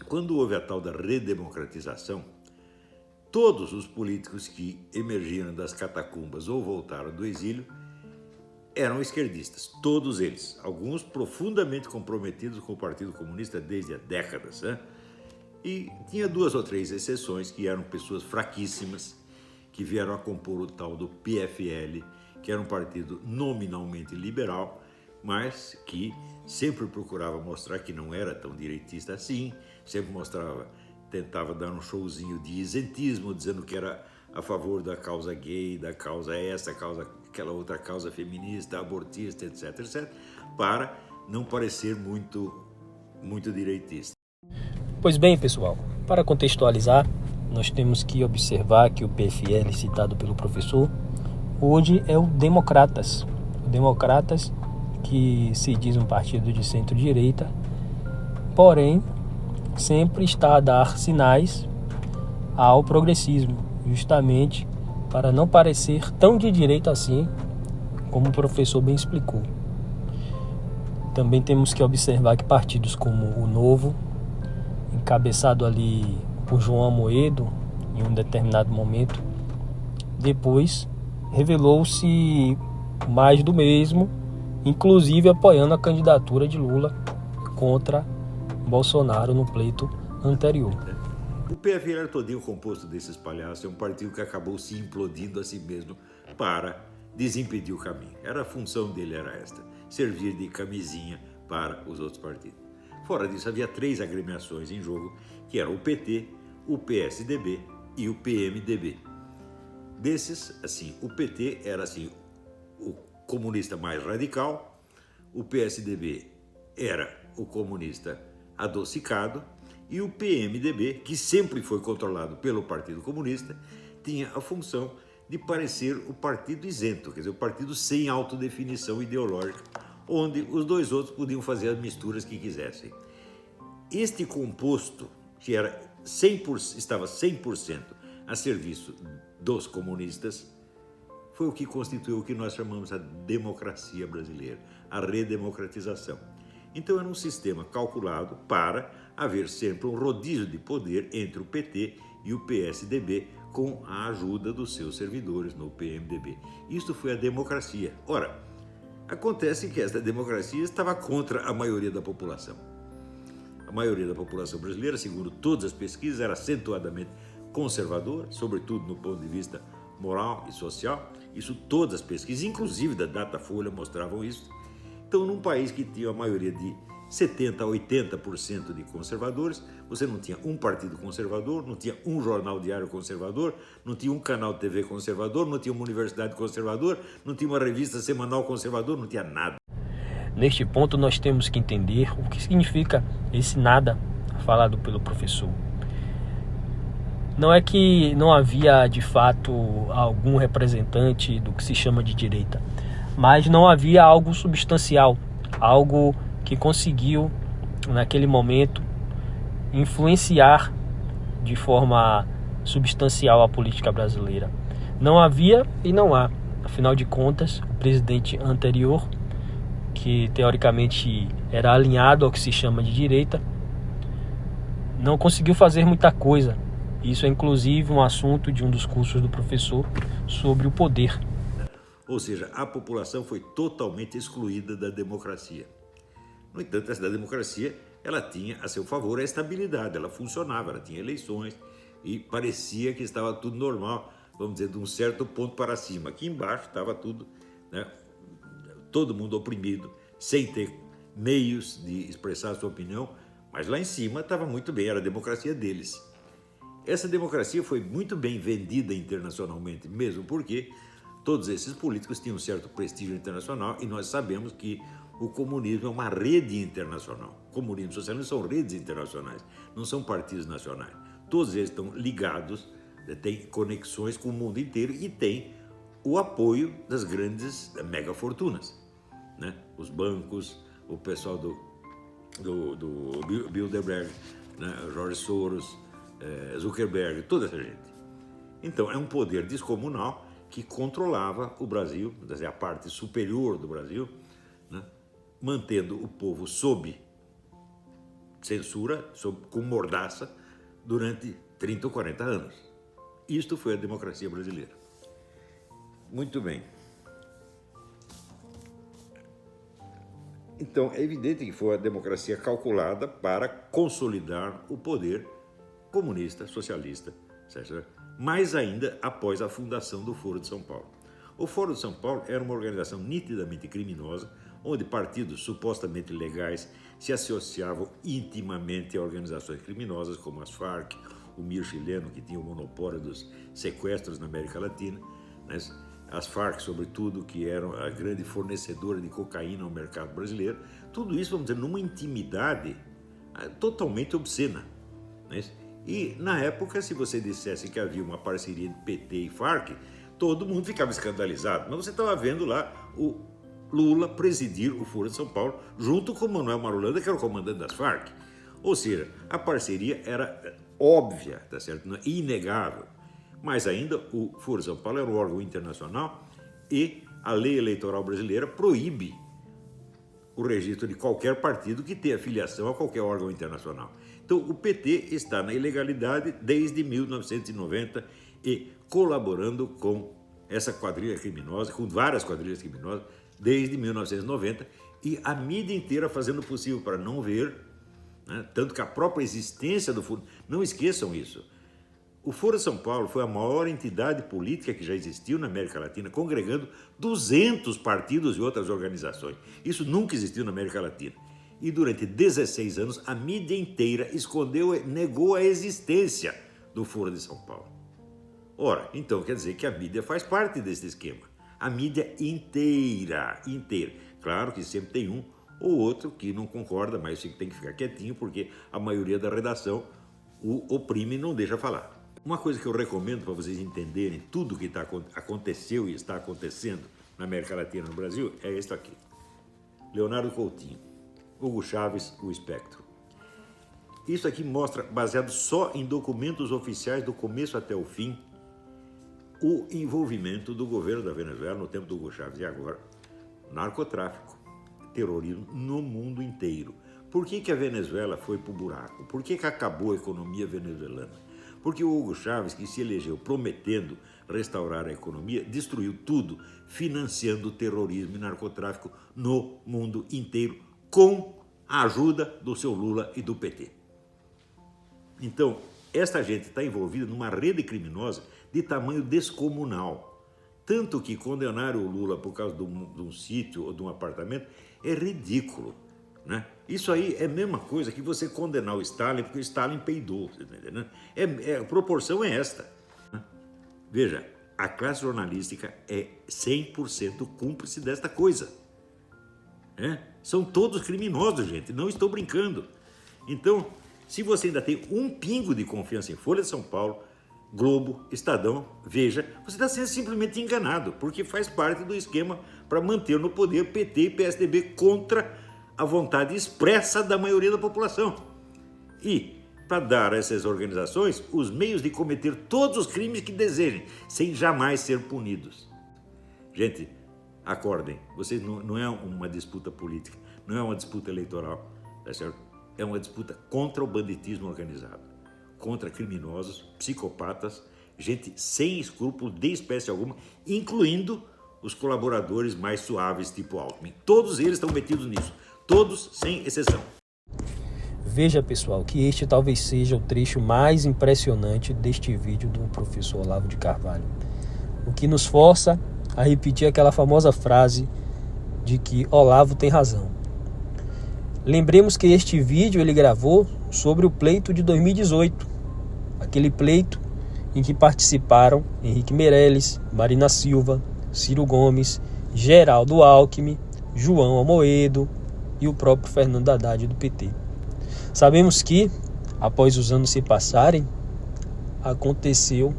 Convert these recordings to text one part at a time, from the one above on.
quando houve a tal da redemocratização, todos os políticos que emergiram das catacumbas ou voltaram do exílio eram esquerdistas, todos eles. Alguns profundamente comprometidos com o Partido Comunista desde há décadas, né? E tinha 2 ou 3 exceções que eram pessoas fraquíssimas, que vieram a compor o tal do PFL, que era um partido nominalmente liberal, mas que sempre procurava mostrar que não era tão direitista assim, sempre tentava dar um showzinho de isentismo, dizendo que era a favor da causa gay, da causa essa, causa aquela outra causa feminista, abortista, etc, etc, para não parecer muito direitista. Pois bem, pessoal, para contextualizar, nós temos que observar que o PFL, citado pelo professor, hoje é o Democratas. O Democratas, que se diz um partido de centro-direita, porém sempre está a dar sinais ao progressismo, justamente para não parecer tão de direita assim, como o professor bem explicou. Também temos que observar que partidos como o Novo, encabeçado ali por João Amoedo, em um determinado momento, depois revelou-se mais do mesmo, inclusive apoiando a candidatura de Lula contra Bolsonaro no pleito anterior. O PFL era todinho composto desses palhaços, é um partido que acabou se implodindo a si mesmo para desimpedir o caminho. A função dele era esta, servir de camisinha para os outros partidos. Fora disso, havia 3 agremiações em jogo, que eram o PT, o PSDB e o PMDB. Desses, assim, o PT era assim, o comunista mais radical, o PSDB era o comunista adocicado e o PMDB, que sempre foi controlado pelo Partido Comunista, tinha a função de parecer o partido isento, quer dizer, o partido sem autodefinição ideológica, onde os 2 outros podiam fazer as misturas que quisessem. Este composto, que era estava 100% a serviço dos comunistas, foi o que constituiu o que nós chamamos a democracia brasileira, a redemocratização. Então era um sistema calculado para haver sempre um rodízio de poder entre o PT e o PSDB, com a ajuda dos seus servidores no PMDB. Isto foi a democracia. Ora, acontece que esta democracia estava contra a maioria da população. A maioria da população brasileira, segundo todas as pesquisas, era acentuadamente conservadora, sobretudo no ponto de vista moral e social. Isso todas as pesquisas, inclusive da Datafolha, mostravam isso. Então, num país que tinha a maioria de 70% a 80% de conservadores, você não tinha um partido conservador, não tinha um jornal diário conservador, não tinha um canal de TV conservador, não tinha uma universidade conservadora, não tinha uma revista semanal conservadora, não tinha nada. Neste ponto, nós temos que entender o que significa esse nada falado pelo professor. Não é que não havia, de fato, algum representante do que se chama de direita, mas não havia algo substancial, algo que conseguiu, naquele momento, influenciar de forma substancial a política brasileira. Não havia e não há. Afinal de contas, o presidente anterior, que teoricamente era alinhado ao que se chama de direita, não conseguiu fazer muita coisa. Isso é inclusive um assunto de um dos cursos do professor sobre o poder. Ou seja, a população foi totalmente excluída da democracia. No entanto, essa democracia, ela tinha a seu favor a estabilidade, ela funcionava, ela tinha eleições e parecia que estava tudo normal, vamos dizer, de um certo ponto para cima. Aqui embaixo estava tudo, né, todo mundo oprimido, sem ter meios de expressar a sua opinião, mas lá em cima estava muito bem, era a democracia deles. Essa democracia foi muito bem vendida internacionalmente, mesmo porque todos esses políticos tinham um certo prestígio internacional e nós sabemos que o comunismo é uma rede internacional. Comunismo e socialismo são redes internacionais, não são partidos nacionais. Todos eles estão ligados, têm conexões com o mundo inteiro e têm o apoio das grandes megafortunas, né? Os bancos, o pessoal do Bilderberg, né? George Soros, Zuckerberg, toda essa gente. Então é um poder descomunal que controlava o Brasil, quer dizer, a parte superior do Brasil, né? Mantendo o povo sob censura com mordaça durante 30 ou 40 anos. Isto foi a democracia brasileira. Muito bem. Então, é evidente que foi a democracia calculada para consolidar o poder comunista, socialista, etc. Mais ainda após a fundação do Foro de São Paulo. O Foro de São Paulo era uma organização nitidamente criminosa, onde partidos supostamente legais se associavam intimamente a organizações criminosas como as Farc, o MIR chileno, que tinha o monopólio dos sequestros na América Latina, né? As Farc, sobretudo, que eram a grande fornecedora de cocaína ao mercado brasileiro. Tudo isso, vamos dizer, numa intimidade totalmente obscena, né? E, na época, se você dissesse que havia uma parceria de PT e Farc, todo mundo ficava escandalizado. Mas você estava vendo lá o Lula presidir o Foro de São Paulo, junto com Manuel Marulanda, que era o comandante das Farc. Ou seja, a parceria era óbvia, tá certo? Inegável. Mas ainda o Foro de São Paulo era um órgão internacional e a lei eleitoral brasileira proíbe o registro de qualquer partido que tenha filiação a qualquer órgão internacional. Então, o PT está na ilegalidade desde 1990 e colaborando com essa quadrilha criminosa, com várias quadrilhas criminosas, desde 1990, e a mídia inteira fazendo o possível para não ver, né? Tanto que a própria existência do Foro... Não esqueçam isso. O Foro de São Paulo foi a maior entidade política que já existiu na América Latina, congregando 200 partidos e outras organizações. Isso nunca existiu na América Latina. E durante 16 anos, a mídia inteira negou a existência do Foro de São Paulo. Ora, então quer dizer que a mídia faz parte desse esquema. A mídia inteira. Claro que sempre tem um ou outro que não concorda, mas tem que ficar quietinho, porque a maioria da redação o oprime e não deixa falar. Uma coisa que eu recomendo para vocês entenderem tudo o que aconteceu e está acontecendo na América Latina e no Brasil é isso aqui. Leonardo Coutinho, Hugo Chávez, o Espectro. Isso aqui mostra, baseado só em documentos oficiais do começo até o fim, o envolvimento do governo da Venezuela no tempo do Hugo Chávez e agora, narcotráfico, terrorismo no mundo inteiro. Por que a Venezuela foi para o buraco? Por que acabou a economia venezuelana? Porque o Hugo Chávez, que se elegeu prometendo restaurar a economia, destruiu tudo, financiando o terrorismo e narcotráfico no mundo inteiro, com a ajuda do seu Lula e do PT. Então, esta gente está envolvida numa rede criminosa de tamanho descomunal. Tanto que condenar o Lula por causa de um sítio ou de um apartamento é ridículo, né? Isso aí é a mesma coisa que você condenar o Stalin porque o Stalin peidou, você tá entendendo? A proporção é esta, né? Veja, a classe jornalística é 100% cúmplice desta coisa, né? São todos criminosos, gente, não estou brincando. Então, se você ainda tem um pingo de confiança em Folha de São Paulo, Globo, Estadão, Veja, você está sendo simplesmente enganado, porque faz parte do esquema para manter no poder PT e PSDB contra a vontade expressa da maioria da população. E para dar a essas organizações os meios de cometer todos os crimes que desejem, sem jamais ser punidos. Gente, acordem, vocês não é uma disputa política, não é uma disputa eleitoral, tá certo? É uma disputa contra o banditismo organizado, contra criminosos, psicopatas, gente sem escrúpulo de espécie alguma, incluindo os colaboradores mais suaves, tipo Alckmin. Todos eles estão metidos nisso, todos sem exceção. Veja, pessoal, que este talvez seja o trecho mais impressionante deste vídeo do professor Olavo de Carvalho, o que nos força a repetir aquela famosa frase de que Olavo tem razão. Lembremos que este vídeo ele gravou sobre o pleito de 2018, aquele pleito em que participaram Henrique Meirelles, Marina Silva, Ciro Gomes, Geraldo Alckmin, João Amoedo e o próprio Fernando Haddad do PT. Sabemos que, após os anos se passarem, aconteceu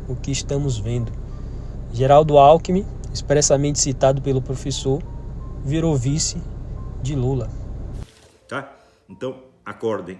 o que estamos vendo. Geraldo Alckmin, expressamente citado pelo professor, virou vice de Lula. Tá? Então, acordem.